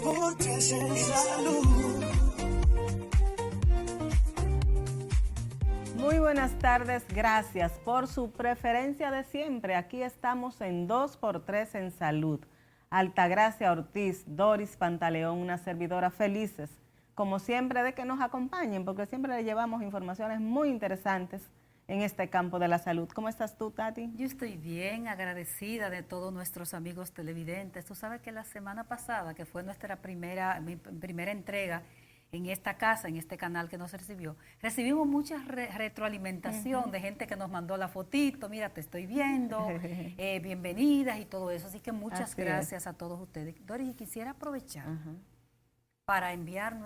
2x3 en salud. Muy buenas tardes, gracias por su preferencia de siempre. Aquí estamos en 2x3 en salud. Altagracia Ortiz, Doris Pantaleón, una servidora felices, como siempre, de que nos acompañen, porque siempre le llevamos informaciones muy interesantes en este campo de la salud. ¿Cómo estás tú, Tati? Yo estoy bien, agradecida de todos nuestros amigos televidentes. Tú sabes que la semana pasada, que fue mi primera entrega en esta casa, en este canal que nos recibió, recibimos mucha retroalimentación de gente que nos mandó la fotito, mira, te estoy viendo, bienvenidas y todo eso. Así que muchas gracias a todos ustedes. Doris, quisiera aprovechar para enviar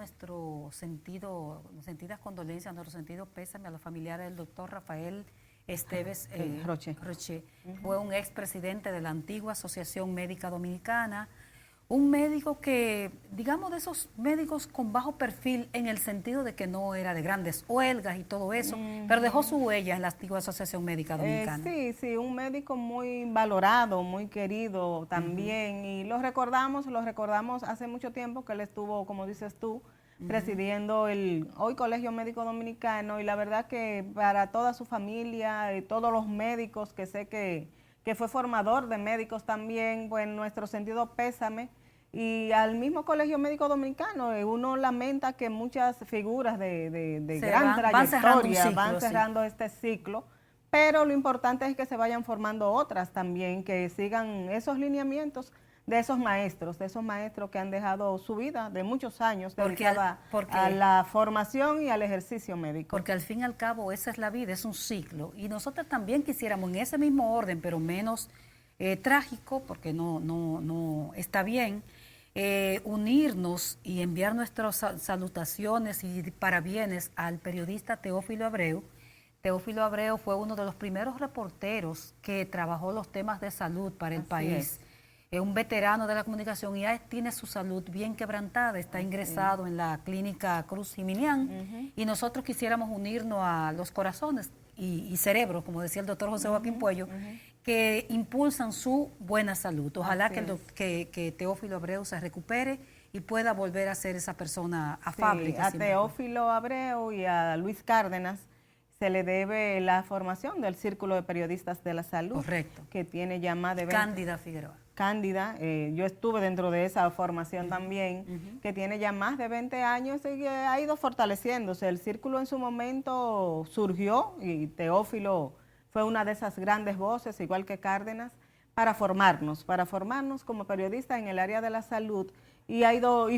sentidas condolencias, nuestro sentido pésame a los familiares del doctor Rafael Esteves Roche. Fue un expresidente de la antigua Asociación Médica Dominicana, un médico que, digamos, de esos médicos con bajo perfil en el sentido de que no era de grandes huelgas y todo eso, pero dejó su huella en la antigua Asociación Médica Dominicana. Sí, un médico muy valorado, muy querido también, y lo recordamos hace mucho tiempo que él estuvo, como dices tú, presidiendo el hoy Colegio Médico Dominicano, y la verdad que para toda su familia y todos los médicos, que sé que fue formador de médicos también, pues nuestro sentido pésame, y al mismo Colegio Médico Dominicano uno lamenta que muchas figuras de gran trayectoria van cerrando este ciclo, pero lo importante es que se vayan formando otras también, que sigan esos lineamientos de esos maestros que han dejado su vida de muchos años dedicada a la formación y al ejercicio médico. Porque al fin y al cabo esa es la vida, es un ciclo. Y nosotros también quisiéramos en ese mismo orden, pero menos trágico, porque no está bien, unirnos y enviar nuestras salutaciones y parabienes al periodista Teófilo Abreu. Teófilo Abreu fue uno de los primeros reporteros que trabajó los temas de salud para el país. Es un veterano de la comunicación y ya tiene su salud bien quebrantada, está ingresado en la clínica Cruz Jiminián, y nosotros quisiéramos unirnos a los corazones y cerebros, como decía el doctor José Joaquín Puello, que impulsan su buena salud. Ojalá que Teófilo Abreu se recupere y pueda volver a ser esa persona afable. A Teófilo Abreu y a Luis Cárdenas se le debe la formación del Círculo de Periodistas de la Salud. Correcto. Que tiene ya más de 20. Cándida Figueroa. Cándida, yo estuve dentro de esa formación también, que tiene ya más de 20 años y que ha ido fortaleciéndose. El círculo en su momento surgió y Teófilo fue una de esas grandes voces, igual que Cárdenas, para formarnos como periodistas en el área de la salud, y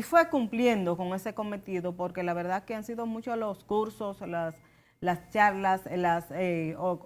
fue cumpliendo con ese cometido, porque la verdad que han sido muchos los cursos, las charlas, las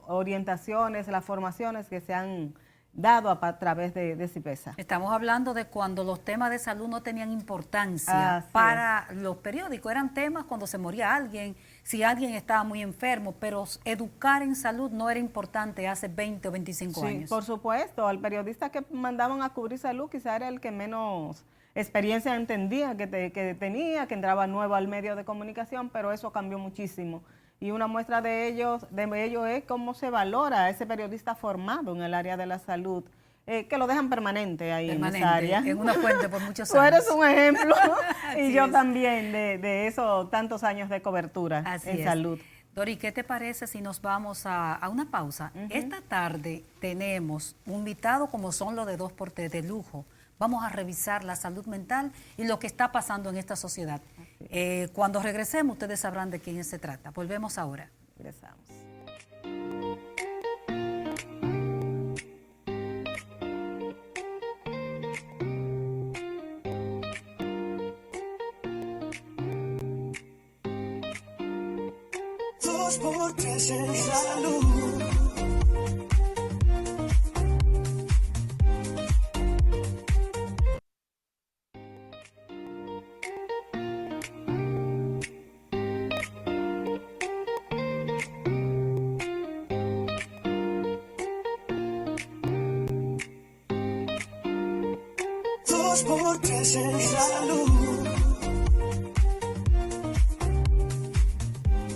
orientaciones, las formaciones que se han dado a través de CIPESA. Estamos hablando de cuando los temas de salud no tenían importancia para los periódicos, eran temas cuando se moría alguien, si alguien estaba muy enfermo, pero educar en salud no era importante hace 20 o 25 años. Por supuesto, al periodista que mandaban a cubrir salud quizá era el que menos experiencia entendía que tenía, que entraba nuevo al medio de comunicación, pero eso cambió muchísimo. Y una muestra de ello es cómo se valora a ese periodista formado en el área de la salud, que lo dejan permanente ahí en esa área. En una fuente por muchos Tú años. eres un ejemplo, y yo también, de esos tantos años de cobertura en salud. Dori, ¿qué te parece si nos vamos a una pausa? Esta tarde tenemos un invitado como son los de 2x3 de lujo. Vamos a revisar la salud mental y lo que está pasando en esta sociedad. Cuando regresemos, ustedes sabrán de quién se trata. Volvemos ahora. Regresamos. Dos por tres en salud. Dos por tres en salud.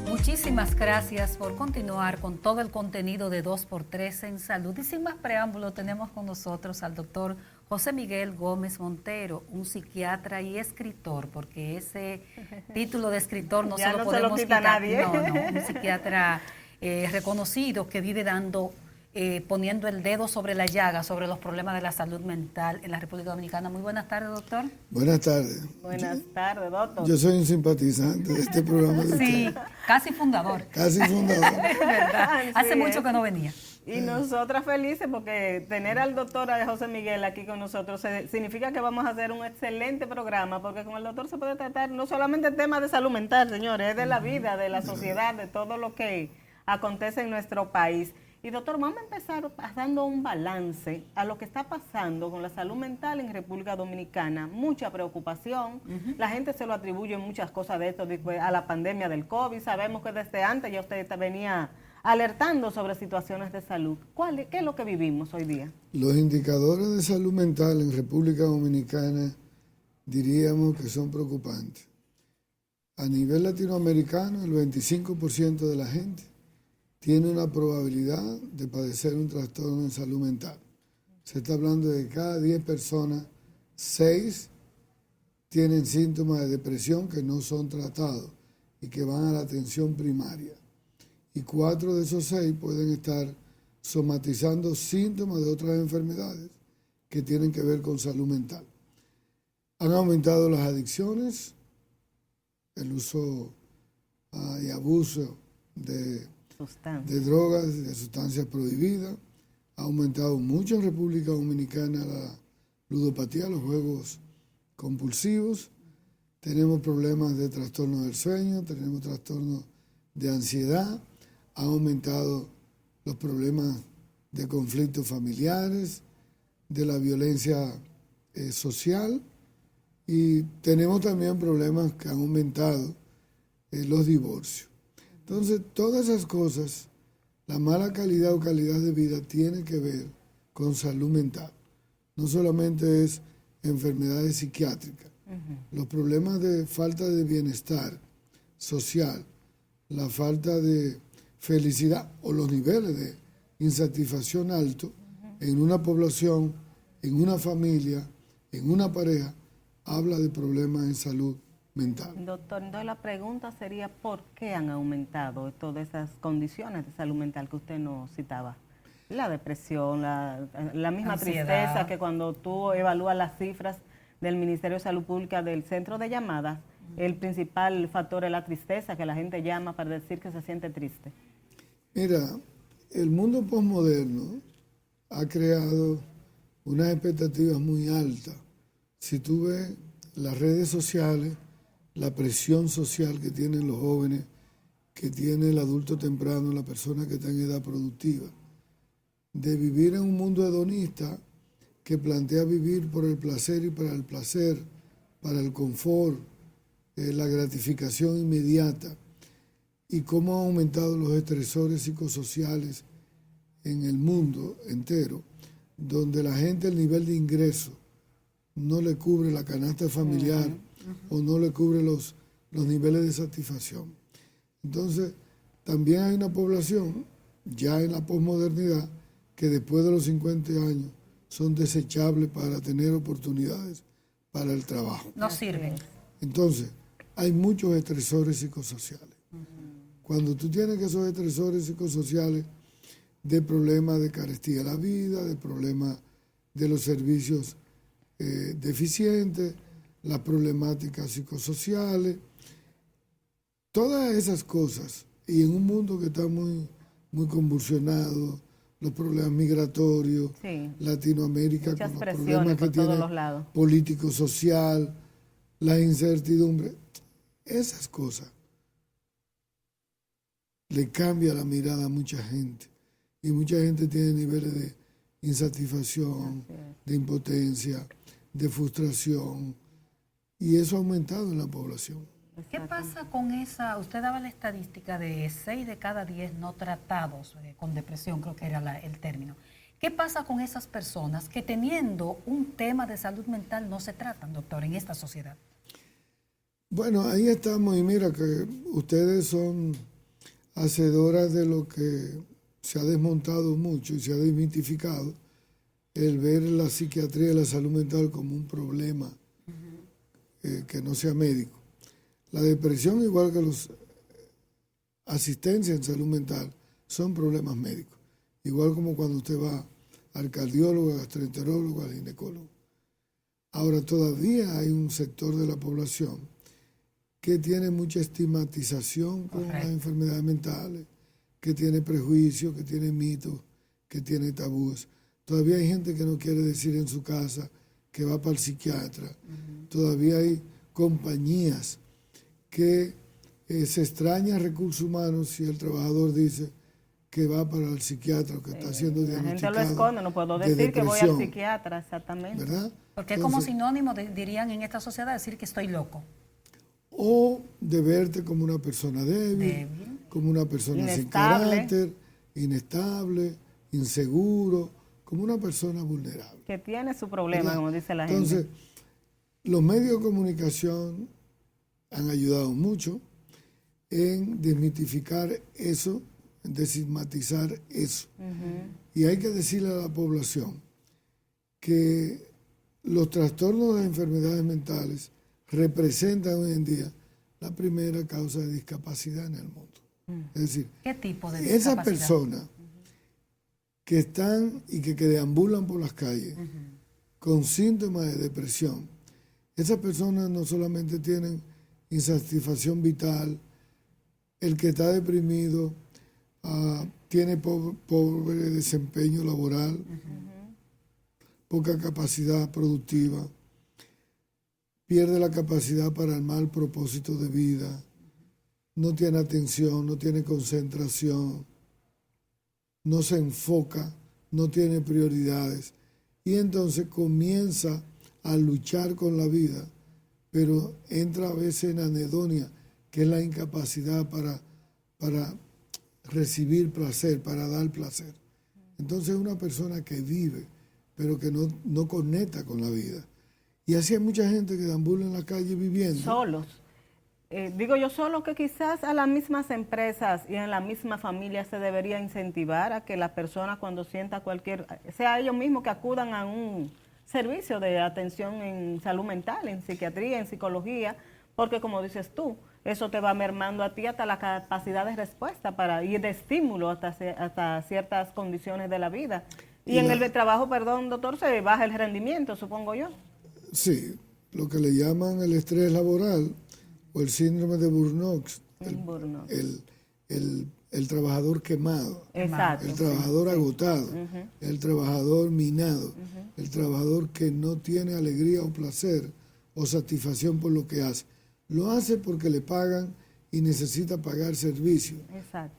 Muchísimas gracias por continuar con todo el contenido de 2x3 en salud. Y sin más preámbulo, tenemos con nosotros al doctor José Miguel Gómez Montero, un psiquiatra y escritor, porque ese título de escritor no Ya se lo no se lo podemos quita quitar. nadie. No, un psiquiatra reconocido que vive poniendo el dedo sobre la llaga, sobre los problemas de la salud mental en la República Dominicana. Muy buenas tardes, doctor. Buenas tardes. Buenas tardes, doctor. Yo soy un simpatizante de este programa de Sí, usted. casi fundador. Casi fundador. Es verdad. Sí, Hace mucho que no venía. Y nosotras felices porque tener al doctor José Miguel aquí con nosotros significa que vamos a hacer un excelente programa, porque con el doctor se puede tratar no solamente temas de salud mental, señores, es de la vida, de la sociedad, de todo lo que acontece en nuestro país. Y doctor, vamos a empezar dando un balance a lo que está pasando con la salud mental en República Dominicana. Mucha preocupación, la gente se lo atribuye muchas cosas de esto a la pandemia del COVID. Sabemos que desde antes ya usted venía alertando sobre situaciones de salud. ¿Qué es lo que vivimos hoy día? Los indicadores de salud mental en República Dominicana diríamos que son preocupantes. A nivel latinoamericano, el 25% de la gente tiene una probabilidad de padecer un trastorno en salud mental. Se está hablando de que cada 10 personas, 6 tienen síntomas de depresión que no son tratados y que van a la atención primaria. Y 4 de esos 6 pueden estar somatizando síntomas de otras enfermedades que tienen que ver con salud mental. Han aumentado las adicciones, el uso y abuso de drogas, de sustancias prohibidas. Ha aumentado mucho en República Dominicana la ludopatía, los juegos compulsivos. Tenemos problemas de trastorno del sueño, tenemos trastornos de ansiedad. Ha aumentado los problemas de conflictos familiares, de la violencia social, y tenemos también problemas que han aumentado los divorcios. Entonces, todas esas cosas, la mala calidad o calidad de vida tiene que ver con salud mental. No solamente es enfermedades psiquiátricas. Los problemas de falta de bienestar social, la falta de felicidad o los niveles de insatisfacción alto en una población, en una familia, en una pareja, habla de problemas en salud mental. Doctor, entonces la pregunta sería ¿por qué han aumentado todas esas condiciones de salud mental que usted nos citaba? La depresión, la misma Ansiedad. Tristeza, que cuando tú evalúas las cifras del Ministerio de Salud Pública del centro de llamadas, el principal factor es la tristeza, que la gente llama para decir que se siente triste. Mira, el mundo posmoderno ha creado unas expectativas muy altas. Si tú ves las redes sociales, la presión social que tienen los jóvenes, que tiene el adulto temprano, la persona que está en edad productiva, de vivir en un mundo hedonista que plantea vivir por el placer y para el placer, para el confort, la gratificación inmediata, y cómo han aumentado los estresores psicosociales en el mundo entero, donde la gente el nivel de ingreso no le cubre la canasta familiar o no le cubre los niveles de satisfacción. Entonces, también hay una población, ya en la posmodernidad, que después de los 50 años son desechables para tener oportunidades para el trabajo. No sirven. Entonces, hay muchos estresores psicosociales. Cuando tú tienes esos estresores psicosociales de problemas de carestía de la vida, de problemas de los servicios deficientes, las problemáticas psicosociales, todas esas cosas, y en un mundo que está muy, muy convulsionado, los problemas migratorios, Sí. Latinoamérica Muchas con los presiones problemas que por todos tiene los lados. político-social, la incertidumbre, esas cosas le cambia la mirada a mucha gente, y mucha gente tiene niveles de insatisfacción, de impotencia, de frustración, y eso ha aumentado en la población. ¿Qué pasa con esa? Usted daba la estadística de 6 de cada 10 no tratados con depresión, creo que era el término. ¿Qué pasa con esas personas que teniendo un tema de salud mental no se tratan, doctor, en esta sociedad? Bueno, ahí estamos, y mira que ustedes son hacedoras de lo que se ha desmontado mucho y se ha desmitificado, el ver la psiquiatría y la salud mental como un problema que no sea médico. La depresión, igual que los asistencias en salud mental, son problemas médicos. Igual como cuando usted va al cardiólogo, al gastroenterólogo, al ginecólogo. Ahora, todavía hay un sector de la población que tiene mucha estigmatización con las enfermedades mentales, que tiene prejuicios, que tiene mitos, que tiene tabúes. Todavía hay gente que no quiere decir en su casa que va para el psiquiatra. Todavía hay compañías que se extraña a recursos humanos si el trabajador dice que va para el psiquiatra o que está siendo La gente diagnosticado lo esconde, no puedo de decir que voy al depresión, psiquiatra, exactamente. ¿verdad? Porque es como sinónimo, dirían en esta sociedad, decir que estoy loco. O de verte como una persona débil, como una persona sin Inestable. carácter, inestable, inseguro, como una persona vulnerable. Que tiene su problema, ¿verdad? como dice la Entonces, gente. los medios de comunicación han ayudado mucho en desmitificar eso, en desestigmatizar eso. Y hay que decirle a la población que los trastornos de enfermedades mentales representan hoy en día la primera causa de discapacidad en el mundo. Es decir, ¿Qué tipo de esas discapacidad? personas que están y que deambulan por las calles con síntomas de depresión, esas personas no solamente tienen insatisfacción vital, el que está deprimido tiene pobre desempeño laboral, poca capacidad productiva, pierde la capacidad para el mal propósito de vida, no tiene atención, no tiene concentración, no se enfoca, no tiene prioridades y entonces comienza a luchar con la vida, pero entra a veces en anedonia, que es la incapacidad para recibir placer, para dar placer. Entonces es una persona que vive, pero que no conecta con la vida. Y así hay mucha gente que deambula en la calle viviendo. Solos. Digo yo solo que quizás a las mismas empresas y en la misma familia se debería incentivar a que las personas cuando sienta sea ellos mismos que acudan a un servicio de atención en salud mental, en psiquiatría, en psicología, porque como dices tú, eso te va mermando a ti hasta la capacidad de respuesta y de estímulo hasta ciertas condiciones de la vida. Y en el trabajo, perdón, doctor, se baja el rendimiento, supongo yo. Sí, lo que le llaman el estrés laboral o el síndrome de Burnout, el trabajador quemado, Exacto. el trabajador agotado, el trabajador minado, el trabajador que no tiene alegría o placer o satisfacción por lo que hace. Lo hace porque le pagan y necesita pagar servicio,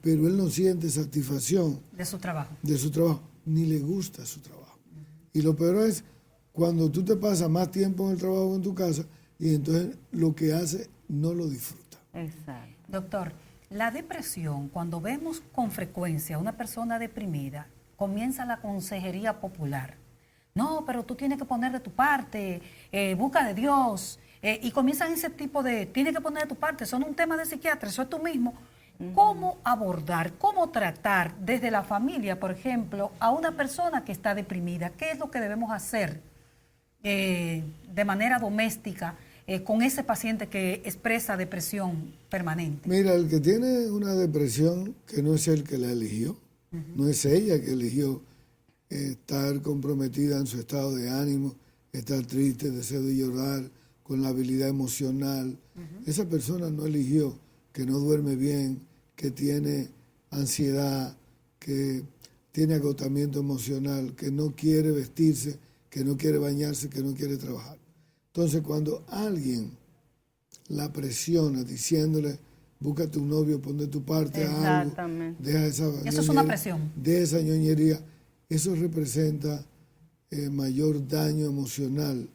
pero él no siente satisfacción de su trabajo, ni le gusta su trabajo. Y lo peor es cuando tú te pasas más tiempo en el trabajo que en tu casa y entonces lo que hace no lo disfruta. Exacto. Doctor, la depresión, cuando vemos con frecuencia a una persona deprimida, comienza la consejería popular. No, pero tú tienes que poner de tu parte, busca de Dios, y comienzan ese tipo de, tienes que poner de tu parte, eso no es un tema de psiquiatra, eso es tú mismo. ¿Cómo abordar, cómo tratar desde la familia, por ejemplo, a una persona que está deprimida? ¿Qué es lo que debemos hacer de manera doméstica con ese paciente que expresa depresión permanente? Mira, el que tiene una depresión que no es el que la eligió, no es ella que eligió estar comprometida en su estado de ánimo, estar triste, deseo de llorar, con la habilidad emocional. Esa persona no eligió que no duerme bien, que tiene ansiedad, que tiene agotamiento emocional, que no quiere vestirse, que no quiere bañarse, que no quiere trabajar. Entonces, cuando alguien la presiona diciéndole, búscate un novio, pon de tu parte a algo, deja eso es una presión. Deja esa ñoñería, eso representa mayor daño emocional,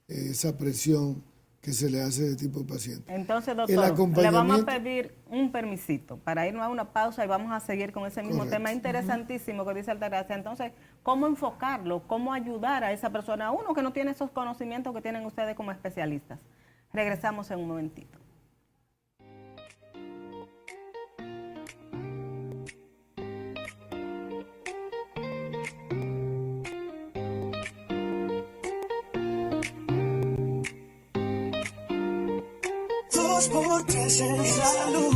esa presión que se le hace de tipo de paciente. Entonces, doctor, le vamos a pedir un permisito para irnos a una pausa y vamos a seguir con ese mismo tema interesantísimo que dice Altagracia. Entonces, ¿cómo enfocarlo? ¿Cómo ayudar a esa persona? Uno que no tiene esos conocimientos que tienen ustedes como especialistas. Regresamos en un momentito. Dos por tres en salud.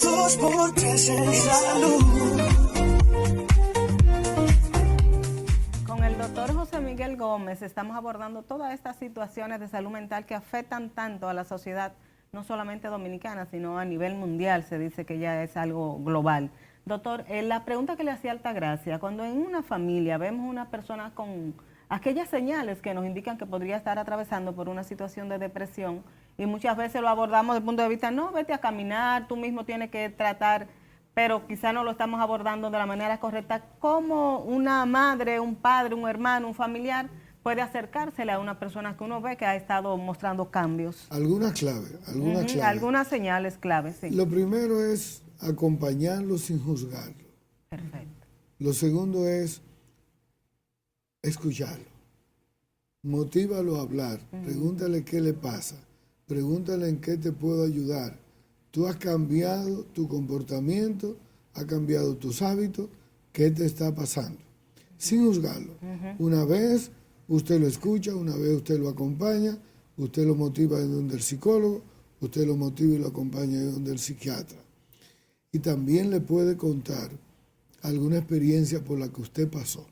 Dos por tres en salud. Con el doctor José Miguel Gómez estamos abordando todas estas situaciones de salud mental que afectan tanto a la sociedad, no solamente dominicana, sino a nivel mundial. Se dice que ya es algo global. Doctor, la pregunta que le hacía Altagracia, cuando en una familia vemos una persona con aquellas señales que nos indican que podría estar atravesando por una situación de depresión, y muchas veces lo abordamos desde el punto de vista, no, vete a caminar, tú mismo tienes que tratar, pero quizá no lo estamos abordando de la manera correcta. ¿Cómo una madre, un padre, un hermano, un familiar puede acercársele a una persona que uno ve que ha estado mostrando cambios? Algunas claves, Algunas señales claves, sí. Lo primero es acompañarlo sin juzgarlo. Perfecto. Lo segundo es escucharlo. Motívalo a hablar. Pregúntale qué le pasa. Pregúntale en qué te puedo ayudar. Tú has cambiado tu comportamiento, has cambiado tus hábitos. ¿Qué te está pasando? Sin juzgarlo. Una vez usted lo escucha, una vez usted lo acompaña, usted lo motiva de donde el psicólogo, usted lo motiva y lo acompaña de donde el psiquiatra. Y también le puede contar alguna experiencia por la que usted pasó.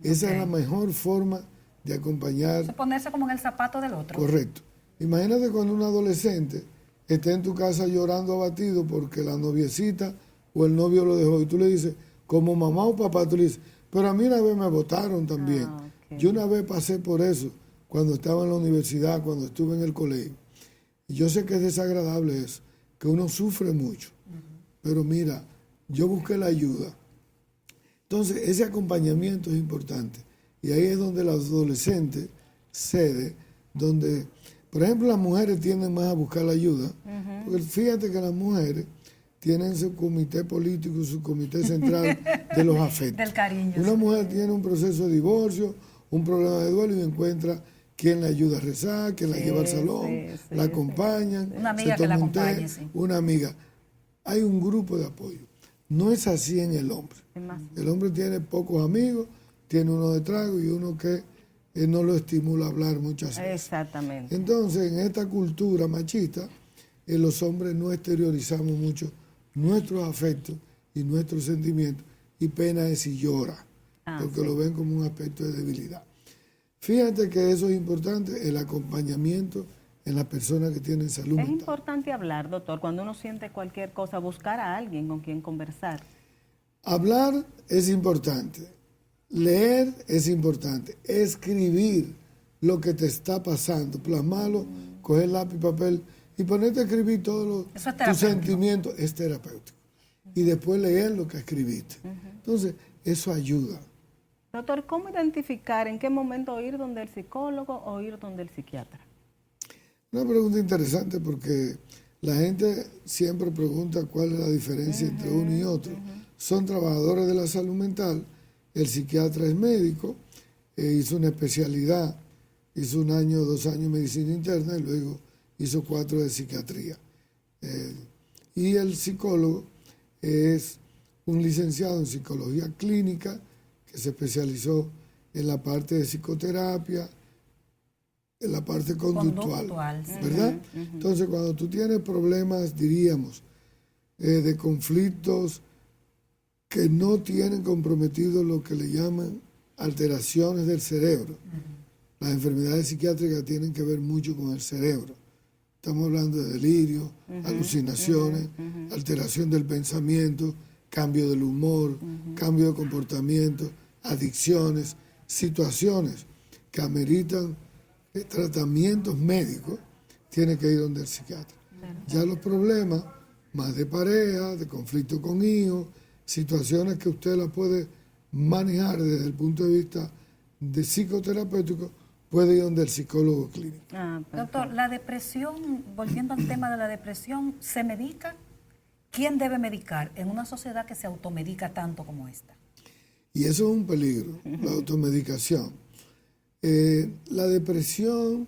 Esa es la mejor forma de acompañar. Ponerse como en el zapato del otro. Correcto. Imagínate cuando un adolescente está en tu casa llorando abatido porque la noviecita o el novio lo dejó y tú le dices, como mamá o papá, tú le dices, pero a mí una vez me votaron también. Okay. Yo una vez pasé por eso cuando estaba en la universidad, cuando estuve en el colegio. Y yo sé que es desagradable eso, que uno sufre mucho. Pero mira, yo busqué la ayuda. Entonces, ese acompañamiento es importante. Y ahí es donde el adolescente cede, donde, por ejemplo, las mujeres tienden más a buscar la ayuda, porque fíjate que las mujeres tienen su comité político, su comité central de los afectos. Del cariño. Una mujer tiene un proceso de divorcio, un problema de duelo y encuentra quien la ayuda a rezar, quien la lleva al salón, la acompañan. Una amiga que la acompañe, sí. Una amiga. Hay un grupo de apoyo. No es así en el hombre. El hombre tiene pocos amigos, tiene uno de trago y uno que no lo estimula a hablar muchas veces. Exactamente. Entonces, en esta cultura machista, los hombres no exteriorizamos mucho nuestros afectos y nuestros sentimientos, y pena es si llora, porque lo ven como un aspecto de debilidad. Fíjate que eso es importante, el acompañamiento en las personas que tienen salud mental. Es importante hablar, doctor, cuando uno siente cualquier cosa, buscar a alguien con quien conversar. Hablar es importante, leer es importante, escribir lo que te está pasando, plasmarlo, coger lápiz y papel y ponerte a escribir todos tus sentimientos, es terapéutico. Y después leer lo que escribiste. Entonces, eso ayuda. Doctor, ¿cómo identificar en qué momento ir donde el psicólogo o ir donde el psiquiatra? Una pregunta interesante porque la gente siempre pregunta cuál es la diferencia entre uno y otro. Son trabajadores de la salud mental, el psiquiatra es médico, hizo una especialidad, hizo 1 año, 2 años de medicina interna y luego hizo 4 de psiquiatría. Y el psicólogo es un licenciado en psicología clínica que se especializó en la parte de psicoterapia, en la parte conductual, ¿verdad? Entonces, cuando tú tienes problemas, diríamos, de conflictos que no tienen comprometido lo que le llaman alteraciones del cerebro. Las enfermedades psiquiátricas tienen que ver mucho con el cerebro. Estamos hablando de delirio, alucinaciones, alteración del pensamiento, cambio del humor, cambio de comportamiento, adicciones, situaciones que ameritan tratamientos médicos, tiene que ir donde el psiquiatra. Ya los problemas, más de pareja, de conflicto con hijos, situaciones que usted las puede manejar desde el punto de vista de psicoterapéutico, puede ir donde el psicólogo clínico. Doctor, la depresión, volviendo al tema de la depresión, ¿se medica? ¿Quién debe medicar en una sociedad que se automedica tanto como esta? Y eso es un peligro, la automedicación. La depresión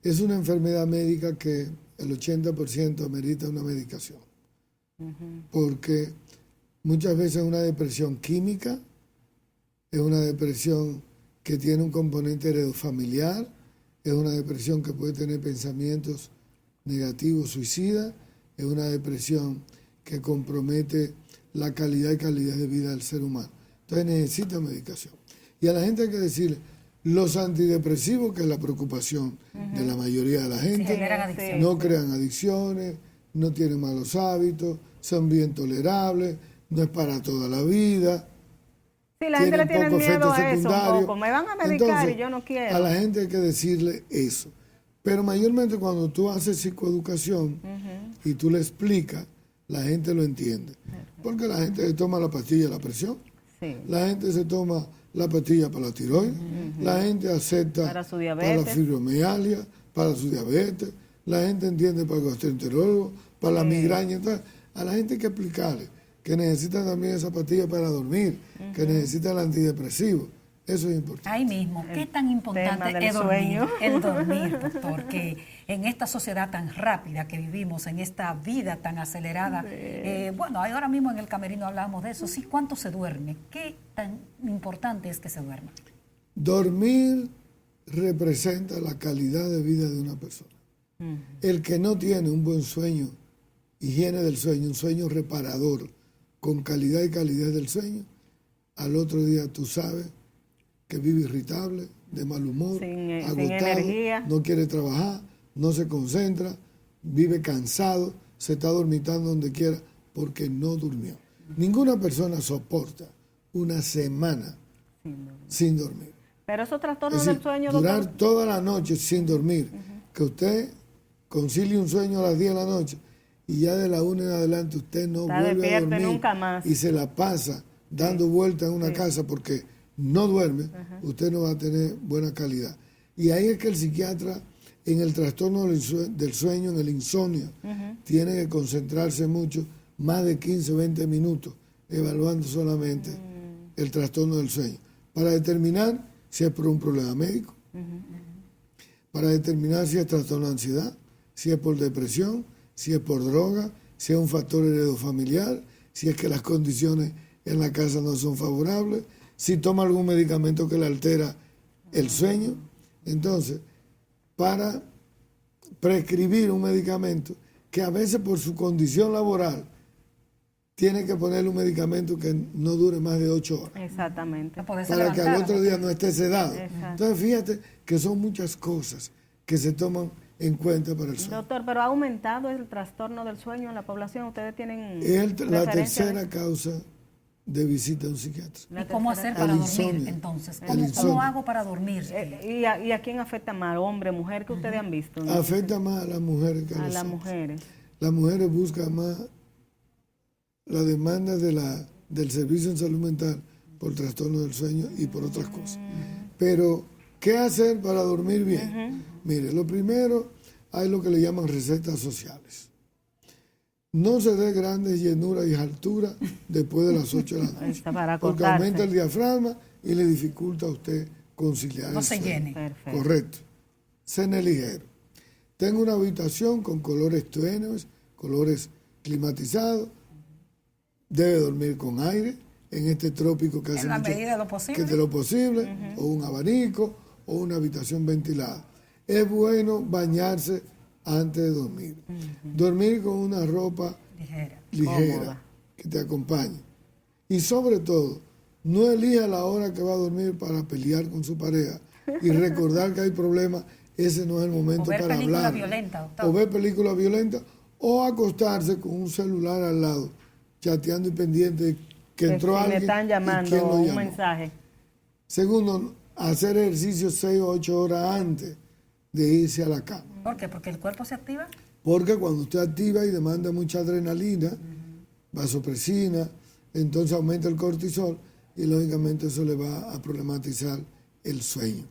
es una enfermedad médica que el 80% amerita una medicación. Porque muchas veces es una depresión química, es una depresión que tiene un componente heredofamiliar, es una depresión que puede tener pensamientos negativos, suicidas, es una depresión que compromete la calidad y calidad de vida del ser humano. Entonces necesita medicación. Y a la gente hay que decirle, los antidepresivos, que es la preocupación de la mayoría de la gente, generan adicción. no crean adicciones, no tienen malos hábitos, son bien tolerables, no es para toda la vida. Sí, la gente le tiene poco miedo efectos a eso un secundarios. poco. Me van a medicar Entonces, y yo no quiero. A la gente hay que decirle eso. Pero mayormente cuando tú haces psicoeducación y tú le explicas, la gente lo entiende. Porque la gente se toma la pastilla de la presión, Sí. la gente se toma la pastilla para la tiroides, la gente acepta Para su para la diabetes. fibromialgia, para su diabetes, la gente entiende para el gastroenterólogo, para la migraña. Entonces, a la gente hay que explicarle que necesita también esa pastilla para dormir, que necesita el antidepresivo. Eso es importante. Ahí mismo, ¿qué tan importante tema del es dormir? sueño. El dormir, doctor, que en esta sociedad tan rápida que vivimos, en esta vida tan acelerada, bueno, ahora mismo en el camerino hablábamos de eso, sí, ¿cuánto se duerme? ¿Qué tan importante es que se duerma? Dormir representa la calidad de vida de una persona. El que no tiene un buen sueño, higiene del sueño, un sueño reparador, con calidad y calidez del sueño, al otro día tú sabes que vive irritable, de mal humor, Sin agotado, energía. no quiere trabajar, no se concentra, vive cansado, se está dormitando donde quiera porque no durmió. Ninguna persona soporta una semana sin dormir. Pero esos Es trastornos decir, del sueño, durar doctor. toda la noche sin dormir, que usted concilie un sueño a las 10 de la noche y ya de la 1 en adelante usted no Está vuelve a despierto dormir nunca más. y se la pasa dando vueltas en una casa porque no duerme, usted no va a tener buena calidad. Y ahí es que el psiquiatra, en el trastorno del sueño, en el insomnio, tiene que concentrarse mucho, más de 15 o 20 minutos, evaluando solamente el trastorno del sueño, para determinar si es por un problema médico, para determinar si es trastorno de ansiedad, si es por depresión, si es por droga, si es un factor heredofamiliar, si es que las condiciones en la casa no son favorables, si toma algún medicamento que le altera el sueño. Entonces, para prescribir un medicamento que a veces por su condición laboral tiene que ponerle un medicamento que no dure más de 8 horas, Exactamente. No poderse para que al levantar. otro día no esté sedado. Exacto. Entonces, fíjate que son muchas cosas que se toman en cuenta para el sueño. Doctor, pero ha aumentado el trastorno del sueño en la población. ¿Ustedes tienen Es la referencia de- tercera causa de visita a un psiquiatra. ¿Y cómo hacer para El dormir insomnio. entonces? El ¿Cómo insomnio. hago para dormir? ¿Y a quién afecta más? ¿Hombre, mujer? ¿Qué ustedes han visto? ¿No? Afecta más a las mujeres que a A los las hombres. mujeres. Las mujeres buscan más la demanda del servicio en salud mental por trastorno del sueño y por otras cosas. Pero, ¿qué hacer para dormir bien? Mire, lo primero, hay lo que le llaman recetas sociales. No se dé grandes llenuras y alturas después de las 8 de la noche. Está para Porque acostarse. aumenta el diafragma y le dificulta a usted conciliar No el se sueño. llene. Perfecto. Correcto. Cene ligero. Tengo una habitación con colores tenues, colores climatizados. Debe dormir con aire en este trópico que hace En la mucho medida de lo posible. que de lo posible, o un abanico, o una habitación ventilada. Es bueno bañarse antes de dormir. Dormir con una ropa Ligera. ligera Cómoda. que te acompañe. Y sobre todo, no elija la hora que va a dormir para pelear con su pareja y recordar que hay problemas. Ese no es el momento O ver para película hablar. violenta, doctor. O ver películas violentas, o acostarse con un celular al lado, chateando y pendiente de que entró si alguien le están y llamando quién lo un llamó. mensaje. Segundo, hacer ejercicio 6 o 8 horas antes de irse a la cama. ¿Por qué? Porque el cuerpo se activa. Porque cuando usted activa y demanda mucha adrenalina, vasopresina, entonces aumenta el cortisol y lógicamente eso le va a problematizar el sueño.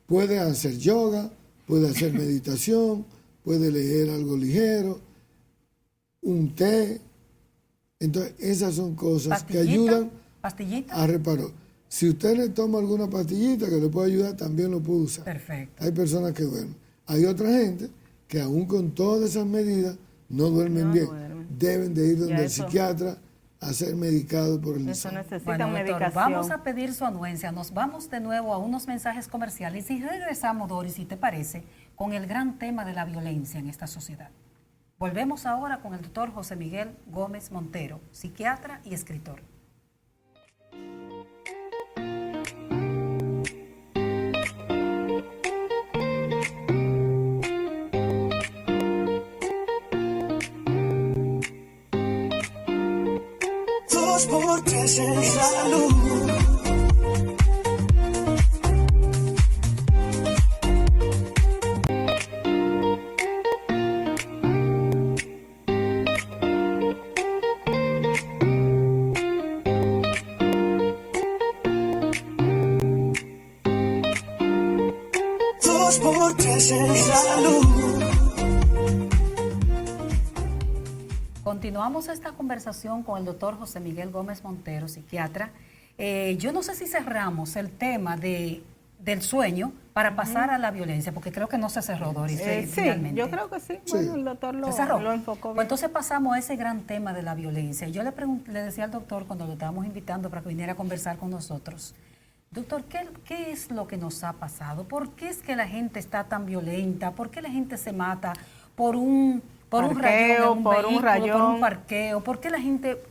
Puede hacer yoga, puede hacer meditación, puede leer algo ligero, un té. Entonces esas son cosas que Pastillita. ayudan Pastillita. a reparar. Si usted le toma alguna pastillita que le puede ayudar, también lo puede usar. Perfecto. Hay personas que duermen. Hay otra gente que aún con todas esas medidas no duermen bien. Deben de ir donde el psiquiatra a ser medicado por el Eso insomnio. necesita Bueno, doctor, medicación. vamos a pedir su anuencia. Nos vamos de nuevo a unos mensajes comerciales y regresamos, Doris, si te parece, con el gran tema de la violencia en esta sociedad. Volvemos ahora con el doctor José Miguel Gómez Montero, psiquiatra y escritor. Dos por tres en salud. Dos por tres en salud. Continuamos esta conversación con el doctor José Miguel Gómez Montero, psiquiatra. Yo no sé si cerramos el tema del sueño para pasar a la violencia, porque creo que no se cerró, Doris, Sí, finalmente. yo creo que sí. Bueno, el doctor ¿Se cerró? lo enfocó Pues bien. entonces pasamos a ese gran tema de la violencia. Yo le decía al doctor cuando lo estábamos invitando para que viniera a conversar con nosotros, doctor, ¿qué es lo que nos ha pasado? ¿Por qué es que la gente está tan violenta? ¿Por qué la gente se mata por un Parqueo, rayón, por un rayón? por un parqueo? ¿Por qué la gente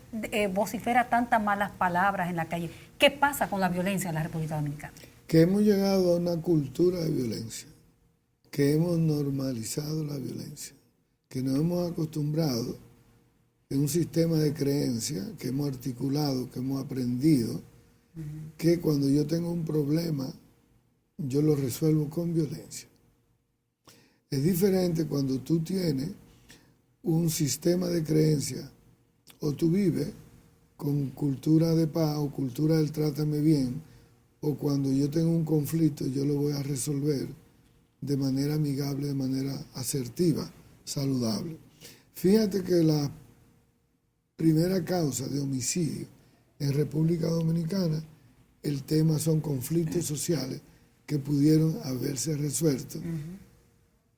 vocifera tantas malas palabras en la calle? ¿Qué pasa con la violencia en la República Dominicana? Que hemos llegado a una cultura de violencia, que hemos normalizado la violencia, que nos hemos acostumbrado en un sistema de creencias que hemos articulado, que hemos aprendido, que cuando yo tengo un problema, yo lo resuelvo con violencia. Es diferente cuando tú tienes un sistema de creencias o tú vives con cultura de paz o cultura del trátame bien, o cuando yo tengo un conflicto yo lo voy a resolver de manera amigable, de manera asertiva, saludable. Fíjate que la primera causa de homicidio en República Dominicana, el tema son conflictos sociales que pudieron haberse resuelto,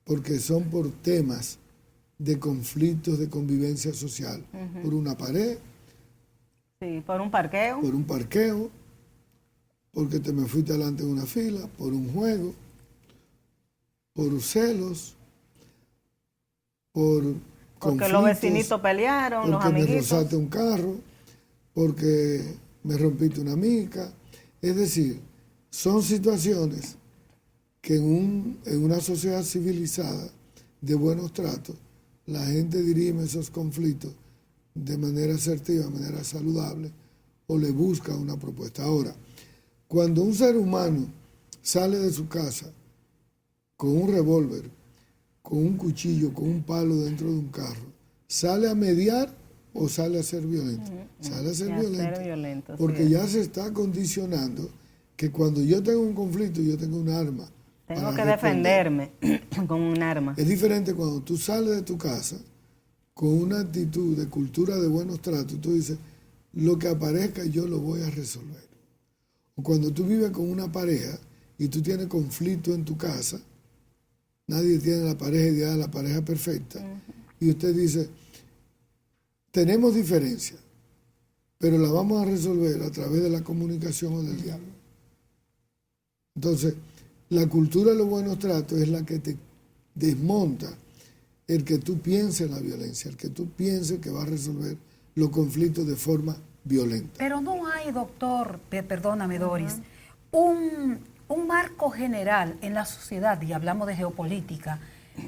porque son por temas de conflictos de convivencia social, por una pared, Sí, por un parqueo. por un parqueo, porque te me fuiste delante de una fila, por un juego, por celos, por Porque los vecinitos pelearon, los porque me amiguitos. rozaste un carro, porque me rompiste una mica. Es decir, son situaciones que en una sociedad civilizada de buenos tratos, la gente dirime esos conflictos de manera asertiva, de manera saludable, o le busca una propuesta. Ahora, cuando un ser humano sale de su casa con un revólver, con un cuchillo, con un palo dentro de un carro, ¿sale a mediar o sale a ser violento? Sale a ser violento. Porque sí. ya se está condicionando que cuando yo tengo un conflicto, yo tengo un arma. Tengo para que responder. defenderme con un arma. Es diferente cuando tú sales de tu casa con una actitud de cultura de buenos tratos, tú dices, lo que aparezca yo lo voy a resolver. O cuando tú vives con una pareja y tú tienes conflicto en tu casa, nadie tiene la pareja ideal, la pareja perfecta, y usted dice, tenemos diferencias, pero la vamos a resolver a través de la comunicación o del diálogo. Entonces, la cultura de los buenos tratos es la que te desmonta el que tú pienses en la violencia, el que tú pienses que va a resolver los conflictos de forma violenta. Pero no hay, doctor, perdóname, Doris, un marco general en la sociedad, y hablamos de geopolítica,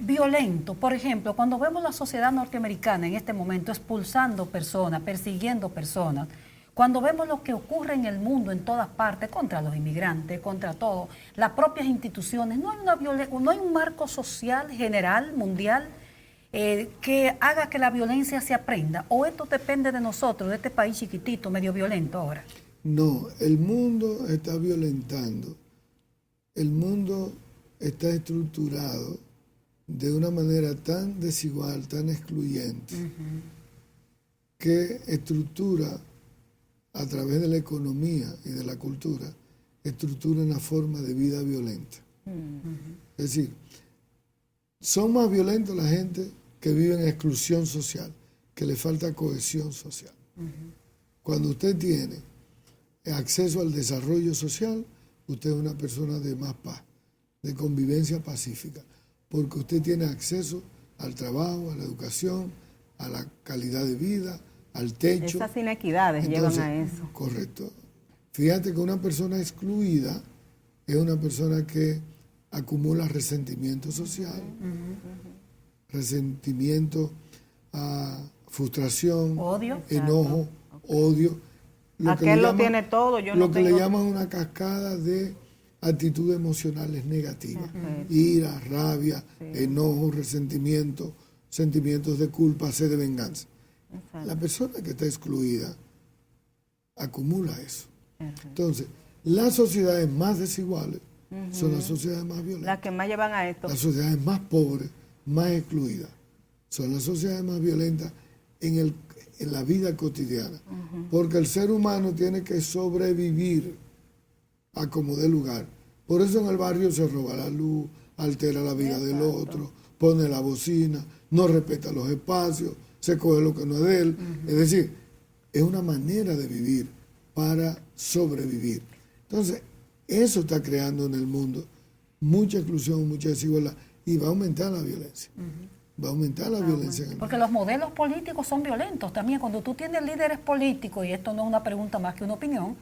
violento. Por ejemplo, cuando vemos la sociedad norteamericana en este momento expulsando personas, persiguiendo personas, cuando vemos lo que ocurre en el mundo en todas partes, contra los inmigrantes, contra todo, las propias instituciones, no hay un marco social general, mundial, que haga que la violencia se aprenda. ¿O esto depende de nosotros, de este país chiquitito, medio violento ahora? No, el mundo está violentando. El mundo está estructurado de una manera tan desigual, tan excluyente, que estructura a través de la economía y de la cultura, estructura una forma de vida violenta. Es decir, son más violentos la gente que vive en exclusión social, que le falta cohesión social. Cuando usted tiene acceso al desarrollo social, usted es una persona de más paz, de convivencia pacífica, porque usted tiene acceso al trabajo, a la educación, a la calidad de vida, al techo. Esas inequidades llevan a eso. Correcto. Fíjate que una persona excluida es una persona que acumula resentimiento social, resentimiento, frustración, odio, enojo, odio. Aquel lo tiene todo, yo no lo que tengo. le llaman una cascada de actitudes emocionales negativas, ira, rabia, enojo, resentimiento, sentimientos de culpa, sed de venganza. Exacto. La persona que está excluida acumula eso. Entonces, las sociedades más desiguales son las sociedades más violentas. Las que más llevan a esto. Las sociedades más pobres, más excluidas, son las sociedades más violentas en la vida cotidiana. Porque el ser humano tiene que sobrevivir a como dé lugar. Por eso en el barrio se roba la luz, altera la vida del otro, pone la bocina, no respeta los espacios, se coge lo que no es de él. Es decir, es una manera de vivir para sobrevivir. Entonces, eso está creando en el mundo mucha exclusión, mucha desigualdad y va a aumentar la violencia. Va a aumentar la violencia en el porque mundo. los modelos políticos son violentos también. Cuando tú tienes líderes políticos, y esto no es una pregunta más que una opinión,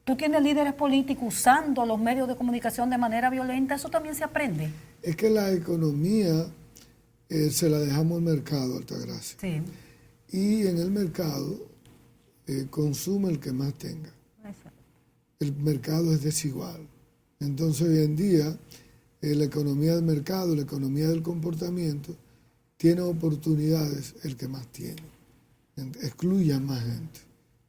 tú tienes líderes políticos usando los medios de comunicación de manera violenta, eso también se aprende. Es que la economía se la dejamos al mercado, Altagracia. Sí. Y en el mercado consume el que más tenga. El mercado es desigual. Entonces hoy en día la economía del mercado, la economía del comportamiento, tiene oportunidades el que más tiene. Excluye a más gente,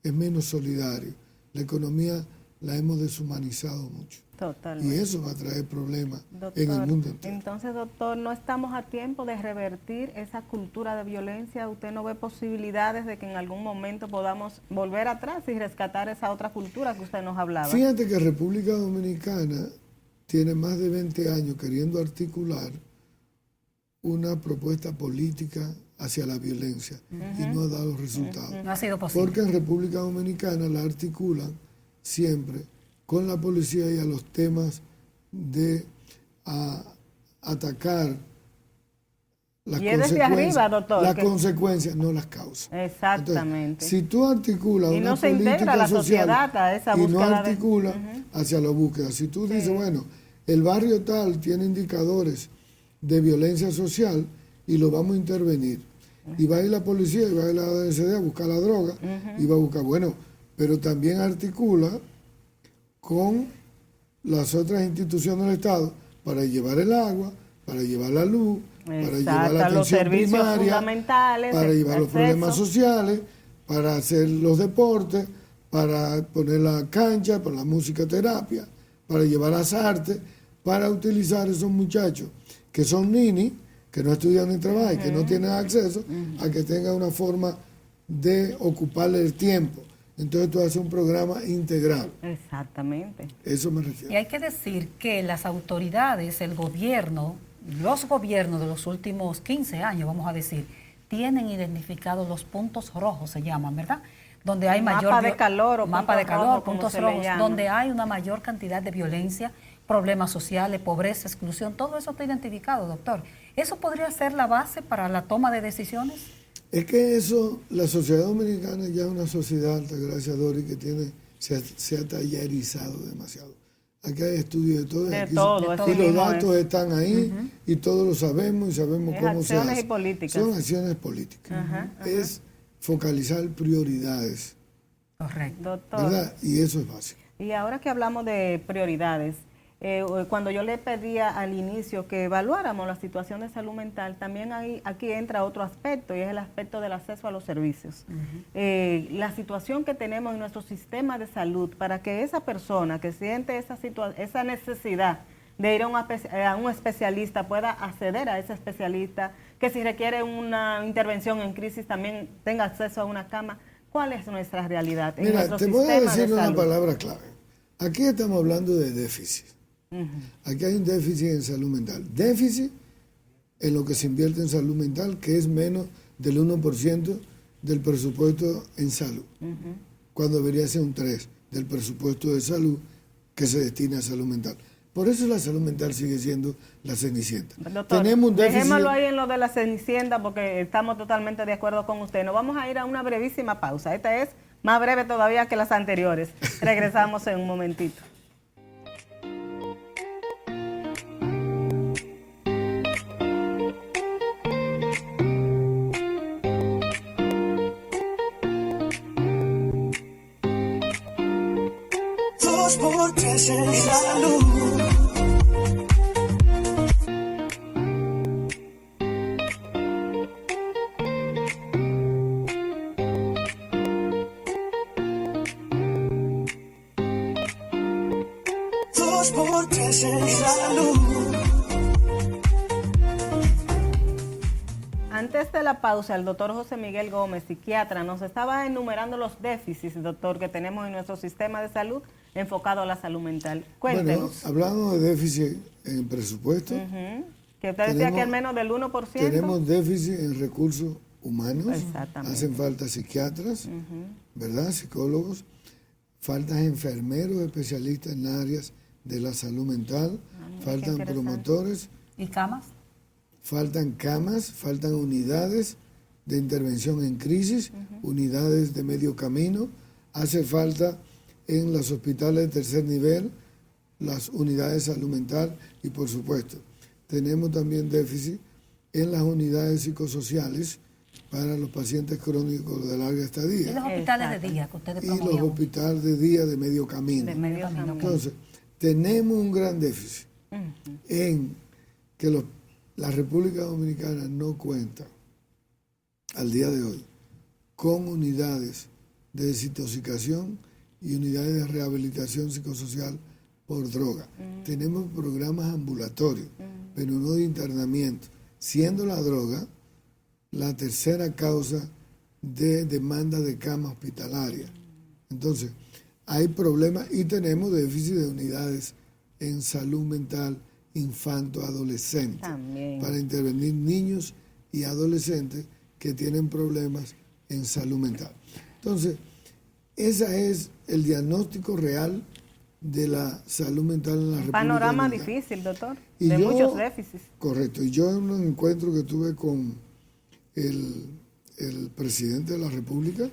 es menos solidario. La economía la hemos deshumanizado mucho. Totalmente. Y eso va a traer problemas Doctor, en el mundo entero. entonces, doctor, ¿no estamos a tiempo de revertir esa cultura de violencia? ¿Usted no ve posibilidades de que en algún momento podamos volver atrás y rescatar esa otra cultura que usted nos hablaba? Fíjate que República Dominicana tiene más de 20 años queriendo articular una propuesta política hacia la violencia y no ha dado resultados. No ha sido posible. Porque en República Dominicana la articulan siempre con la policía y a los temas de atacar las Y es desde arriba, doctor, las que- consecuencias, no las causas. Exactamente. Entonces, si tú articulas Y una no se integra política la social sociedad a esa y no búsqueda de- articula hacia la búsqueda, si tú dices, bueno, el barrio tal tiene indicadores de violencia social y lo vamos a intervenir. Y va a ir la policía y va a ir la DNCD a buscar la droga y va a buscar, bueno, pero también articula con las otras instituciones del Estado para llevar el agua, para llevar la luz, para llevar la Exacto, los atención servicios primaria, fundamentales, para el llevar los acceso. problemas sociales, para hacer los deportes, para poner la cancha, para la musicoterapia, para llevar las artes, para utilizar esos muchachos que son ninis, que no estudian ni trabajan, que no tienen acceso a que tengan una forma de ocuparle el tiempo. Entonces tú haces un programa integral. Exactamente. Eso me Y refiero. hay que decir que las autoridades, el gobierno, los gobiernos de los últimos 15 años, vamos a decir, tienen identificados los puntos rojos, se llaman, ¿verdad? Donde hay Mapa mayor de calor o mapa puntos de calor, rojos, como puntos se le rojos, llama. donde hay una mayor cantidad de violencia, problemas sociales, pobreza, exclusión, todo eso está identificado, doctor. ¿Eso podría ser la base para la toma de decisiones? Es que eso, la sociedad dominicana ya es una sociedad, Altagracia Dori, que se ha tallerizado demasiado. Aquí hay estudios de todo. De aquí todo, así y los mismo datos es. están ahí y todos lo sabemos y sabemos Es cómo se acciones hace. y políticas. Son acciones políticas. Es focalizar prioridades, Correcto. Doctor. ¿verdad? Y eso es básico. Y ahora que hablamos de prioridades, cuando yo le pedía al inicio que evaluáramos la situación de salud mental, también aquí entra otro aspecto y es el aspecto del acceso a los servicios. La situación que tenemos en nuestro sistema de salud para que esa persona que siente esa necesidad de ir a un especialista pueda acceder a ese especialista, que si requiere una intervención en crisis también tenga acceso a una cama. ¿Cuál es nuestra realidad en Mira, nuestro te voy a sistema de decir una salud? palabra clave. Aquí estamos hablando de déficit. Aquí hay un déficit en salud mental. Déficit en lo que se invierte en salud mental, que es menos del 1% del presupuesto en salud, cuando debería ser un 3% del presupuesto de salud que se destina a salud mental. Por eso la salud mental sigue siendo la cenicienta. Doctor, Tenemos un déficit. dejémoslo ahí en lo de la cenicienta porque estamos totalmente de acuerdo con usted. Nos vamos a ir a una brevísima pausa. Esta es más breve todavía que las anteriores. Regresamos en un momentito. Dos por tres en salud. Dos por tres en salud. Antes de la pausa, el doctor José Miguel Gómez, psiquiatra, nos estaba enumerando los déficits, doctor, que tenemos en nuestro sistema de salud enfocado a la salud mental. Bueno, Cuéntenos. hablando de déficit en presupuesto, Que usted decía que al menos del 1%. tenemos déficit en recursos humanos. Exactamente. Hacen falta psiquiatras, ¿verdad? Psicólogos. Faltan enfermeros especialistas en áreas de la salud mental. Faltan interesante. promotores. ¿Y camas? Faltan camas, faltan unidades de intervención en crisis, unidades de medio camino. Hace falta en los hospitales de tercer nivel, las unidades de salud mental y, por supuesto, tenemos también déficit en las unidades psicosociales para los pacientes crónicos de larga ¿Y estadía los hospitales de día que ustedes y los promovían? hospitales de día de medio camino. De medio camino. Entonces, tenemos un gran déficit en que la República Dominicana no cuenta al día de hoy con unidades de desintoxicación y unidades de rehabilitación psicosocial por droga. Tenemos programas ambulatorios, pero no de internamiento, siendo la droga la tercera causa de demanda de cama hospitalaria. Entonces, hay problemas y tenemos déficit de unidades en salud mental infanto-adolescente También. para intervenir niños y adolescentes que tienen problemas en salud mental. Entonces, ese es el diagnóstico real de la salud mental en la República Panorama Dominicana. difícil, doctor, Y de yo- muchos déficits. Correcto. Y yo en un encuentro que tuve con el presidente de la República,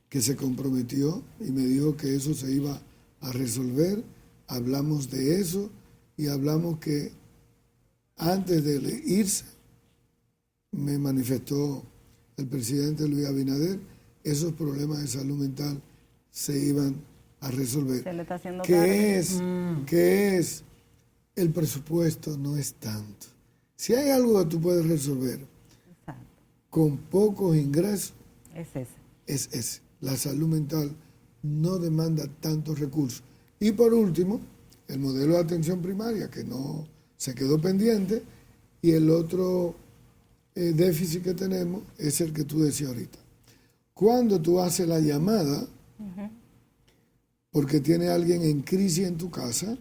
que se comprometió y me dijo que eso se iba a resolver, hablamos de eso y hablamos que antes de irse, me manifestó el presidente Luis Abinader, esos problemas de salud mental se iban a resolver. Se le está haciendo ¿Qué tarde. ¿Qué es? El presupuesto no es tanto. Si hay algo que tú puedes resolver Exacto. con pocos ingresos, Es ese. es ese. La salud mental no demanda tantos recursos. Y por último, el modelo de atención primaria, que no se quedó pendiente, y el otro déficit que tenemos es el que tú decías ahorita. Cuando tú haces la llamada, porque tiene alguien en crisis en tu casa,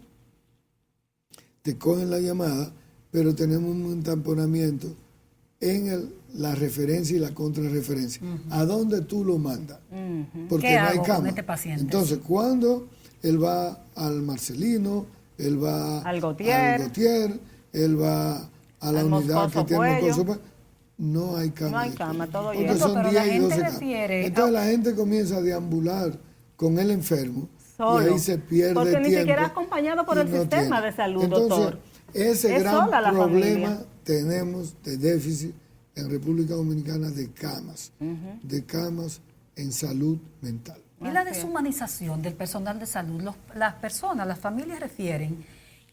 te cogen la llamada, pero tenemos un tamponamiento en la referencia y la contrarreferencia. ¿A dónde tú lo mandas? Porque ¿Qué no hay hago con cama. este paciente? Entonces, cuando él va al Marcelino, él va Al Gautier, él va a la al unidad Moscoso que tiene Puello. Moscoso, no hay cama. No hay de cama, COVID. todo Porque lleno. son Pero 10 la y gente 12 camas. refiere Entonces la gente comienza a deambular con el enfermo Solo. y ahí se pierde Porque ni tiempo siquiera acompañado por y el sistema tiene. de salud, Entonces, doctor. ese Es gran sola la problema familia. tenemos de déficit en República Dominicana de camas en salud mental. Y la deshumanización del personal de salud, las personas, las familias refieren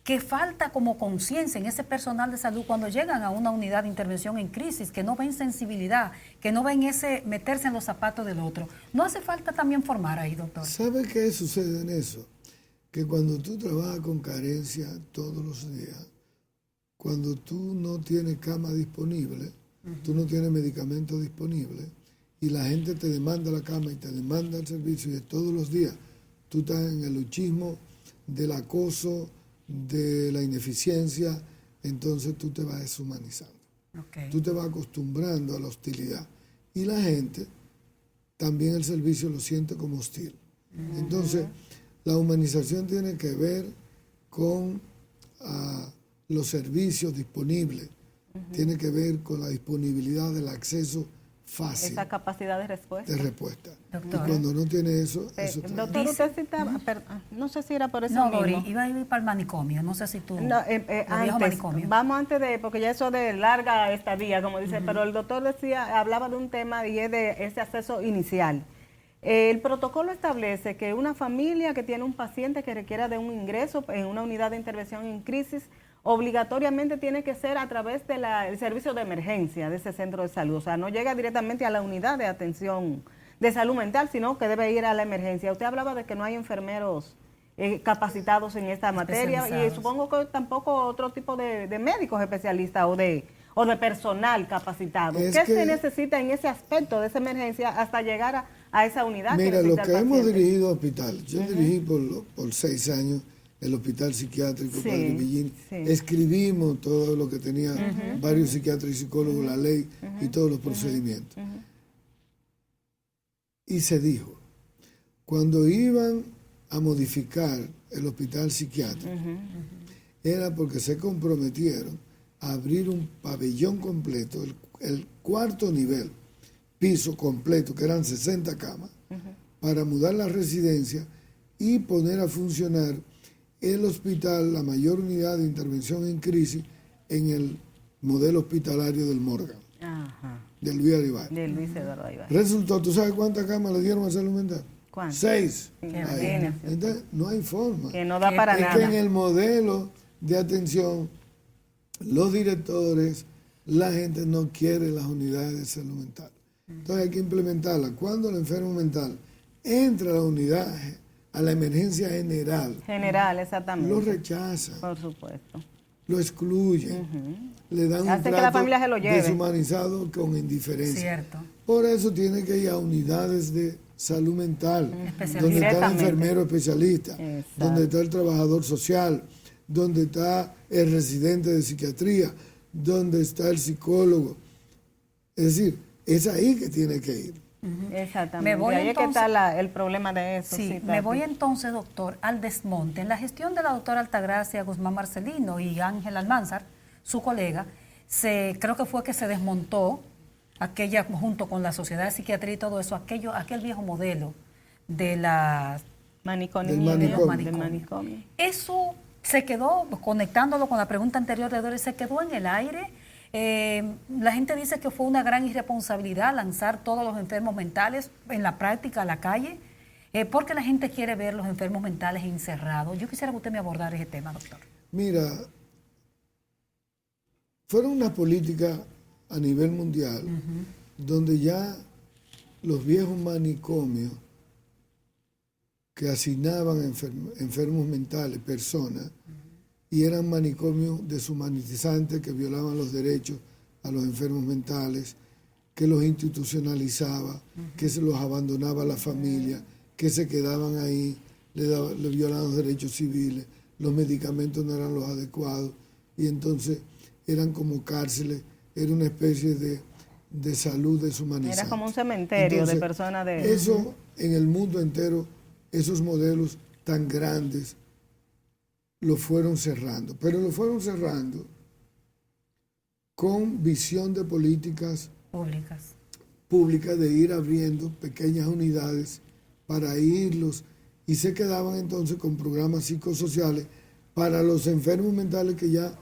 que falta como conciencia en ese personal de salud cuando llegan a una unidad de intervención en crisis, que no ven sensibilidad, que no ven ese meterse en los zapatos del otro. ¿No hace falta también formar ahí, doctor? ¿Sabe qué sucede en eso? Que cuando tú trabajas con carencia todos los días, cuando tú no tienes cama disponible, tú no tienes medicamento disponible y la gente te demanda la cama y te demanda el servicio y de todos los días tú estás en el luchismo del acoso, de la ineficiencia, entonces tú te vas deshumanizando. Okay. Tú te vas acostumbrando a la hostilidad. Y la gente, también el servicio lo siente como hostil. Entonces, la humanización tiene que ver con los servicios disponibles, tiene que ver con la disponibilidad del acceso fácil. Esa capacidad de respuesta. De respuesta. Doctora. Y cuando no tiene eso, eso trae. Doctor, usted citaba, no sé si era por eso No, mismo. Dori, iba a ir para el manicomio, no sé si tú... No, los viejos manicomios. vamos antes de, porque ya eso de larga estadía, como dice, pero el doctor decía, hablaba de un tema y es de ese acceso inicial. El protocolo establece que una familia que tiene un paciente que requiera de un ingreso en una unidad de intervención en crisis, obligatoriamente tiene que ser a través del servicio de emergencia de ese centro de salud. O sea, no llega directamente a la unidad de atención de salud mental, sino que debe ir a la emergencia. Usted hablaba de que no hay enfermeros capacitados en esta materia y supongo que tampoco otro tipo de médicos especialistas o de personal capacitado. ¿Qué se necesita en ese aspecto de esa emergencia hasta llegar a esa unidad? Mira, lo que hemos dirigido hospitales, yo dirigí por 6 años el hospital psiquiátrico Padre Villini, escribimos todo lo que tenía varios psiquiatras y psicólogos, la ley y todos los procedimientos. Y se dijo, cuando iban a modificar el hospital psiquiátrico, era porque se comprometieron a abrir un pabellón completo, el cuarto nivel, piso completo, que eran 60 camas, para mudar la residencia y poner a funcionar el hospital, la mayor unidad de intervención en crisis, en el modelo hospitalario del Morgan, de Luis Aribay. De Luis Eduardo Aribay. Resultó, ¿tú sabes cuántas camas le dieron a salud mental? ¿Cuántas? 6. Imagínate. Entonces, no hay forma. Que no da para es nada. que en el modelo de atención, los directores, la gente no quiere las unidades de salud mental. Entonces hay que implementarla. Cuando el enfermo mental entra a la unidad, a la emergencia general, exactamente. lo rechazan, por supuesto, lo excluyen, le dan un hace que la trato familia se lo lleve, deshumanizado con indiferencia. Cierto. Por eso tiene que ir a unidades de salud mental, donde está el enfermero especialista, donde está el trabajador social, donde está el residente de psiquiatría, donde está el psicólogo. Es decir, es ahí que tiene que ir. Exactamente. Ahí es que está el problema de eso. Sí, me voy entonces, doctor, al desmonte. En la gestión de la doctora Altagracia Guzmán Marcelino y Ángel Almanzar, su colega, creo que fue que se desmontó aquella, junto con la Sociedad de Psiquiatría y todo eso, aquel viejo modelo de la manicomio. Eso se quedó, conectándolo con la pregunta anterior de Doris, se quedó en el aire. La gente dice que fue una gran irresponsabilidad lanzar todos los enfermos mentales en la práctica a la calle, porque la gente quiere ver los enfermos mentales encerrados. Yo quisiera que usted me abordara ese tema, doctor. Mira, fueron unas políticas a nivel mundial donde ya los viejos manicomios que asignaban enfermos mentales, personas, y eran manicomios deshumanizantes que violaban los derechos a los enfermos mentales, que los institucionalizaba, que se los abandonaba a la familia, que se quedaban ahí, le violaban los derechos civiles, los medicamentos no eran los adecuados, y entonces eran como cárceles, era una especie de salud deshumanizante. Era como un cementerio de personas de... Eso en el mundo entero, esos modelos tan grandes, lo fueron cerrando, pero lo fueron cerrando con visión de políticas públicas de ir abriendo pequeñas unidades para irlos, y se quedaban entonces con programas psicosociales para los enfermos mentales que ya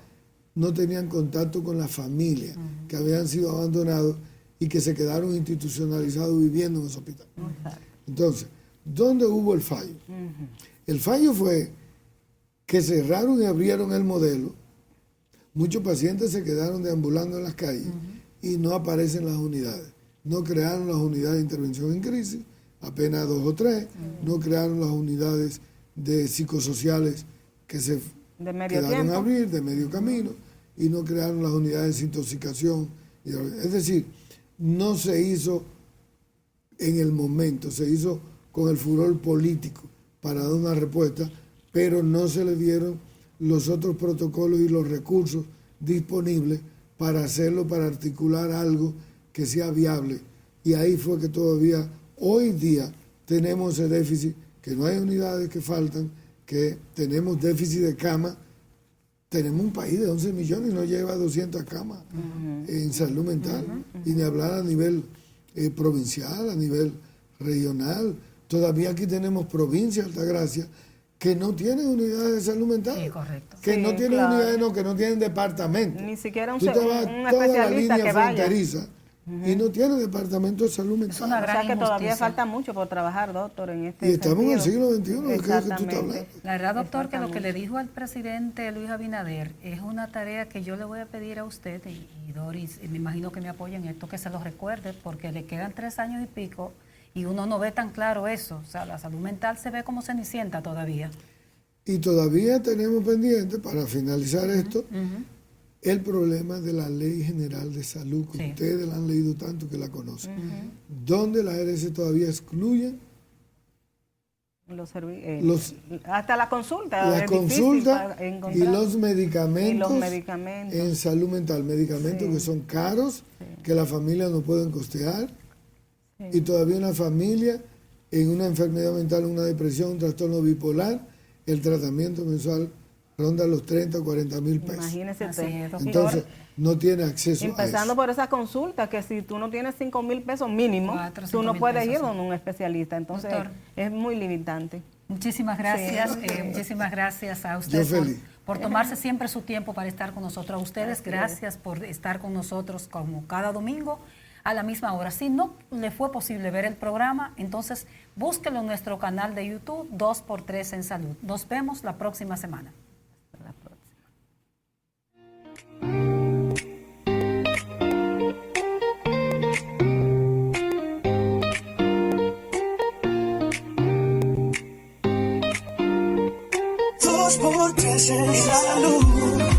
no tenían contacto con la familia, que habían sido abandonados y que se quedaron institucionalizados viviendo en los hospitales. Entonces, ¿dónde hubo el fallo? El fallo fue que cerraron y abrieron el modelo, muchos pacientes se quedaron deambulando en las calles y no aparecen las unidades. No crearon las unidades de intervención en crisis, apenas 2 o 3, no crearon las unidades de psicosociales que se quedaron a abrir de medio camino, y no crearon las unidades de desintoxicación. Es decir, no se hizo en el momento, se hizo con el furor político para dar una respuesta, pero no se le dieron los otros protocolos y los recursos disponibles para hacerlo, para articular algo que sea viable. Y ahí fue que todavía hoy día tenemos ese déficit, que no hay unidades que faltan, que tenemos déficit de camas. Tenemos un país de 11 millones y no lleva 200 camas en salud mental, y ni hablar a nivel provincial, a nivel regional. Todavía aquí tenemos provincias, Altagracia, que no tienen unidades de salud mental. Sí, correcto. Que Sí, no tienen claro. unidades, no, que no tienen departamento. Ni siquiera un Tú te vas un a toda la especialista línea que vaya. fronteriza y no tiene departamento de salud mental. una O gran sea que todavía injusticia. falta mucho por trabajar, doctor, en este Y estamos en el sentido. siglo XXI, ¿de qué es que tú estás Exactamente. hablando? La verdad, doctor, que lo que Exactamente. le dijo al presidente Luis Abinader es una tarea que yo le voy a pedir a usted y Doris, y me imagino que me apoyen en esto, que se lo recuerde, porque le quedan 3 años y pico y uno no ve tan claro eso. O sea, la salud mental se ve como cenicienta todavía. Y todavía tenemos pendiente, para finalizar esto, el problema de la Ley General de Salud, que Sí. ustedes la han leído tanto que la conocen, donde las ARS todavía excluyen Hasta la consulta. la es difícil consulta para y encontrar. los medicamentos, Y los medicamentos. en salud mental, medicamentos Sí. que son caros, que las familias no pueden costear, Sí. y todavía una familia en una enfermedad mental, una depresión, un trastorno bipolar, el tratamiento mensual ronda los 30 o 40 mil pesos. Imagínese Así usted. es, doctor. Entonces, no tiene acceso Empezando a eso. por esa consulta, que si tú no tienes 5,000 pesos mínimo, 4, tú no 5,000 puedes ir pesos, donde un especialista. Entonces, Doctor. es muy limitante. Muchísimas gracias, muchísimas gracias a usted Yo feliz. por tomarse siempre su tiempo para estar con nosotros. A ustedes, gracias por estar con nosotros como cada domingo a la misma hora. Si no le fue posible ver el programa, entonces búsquelo en nuestro canal de YouTube 2x3 en Salud. Nos vemos la próxima semana. Hasta la próxima. Dos por tres en salud.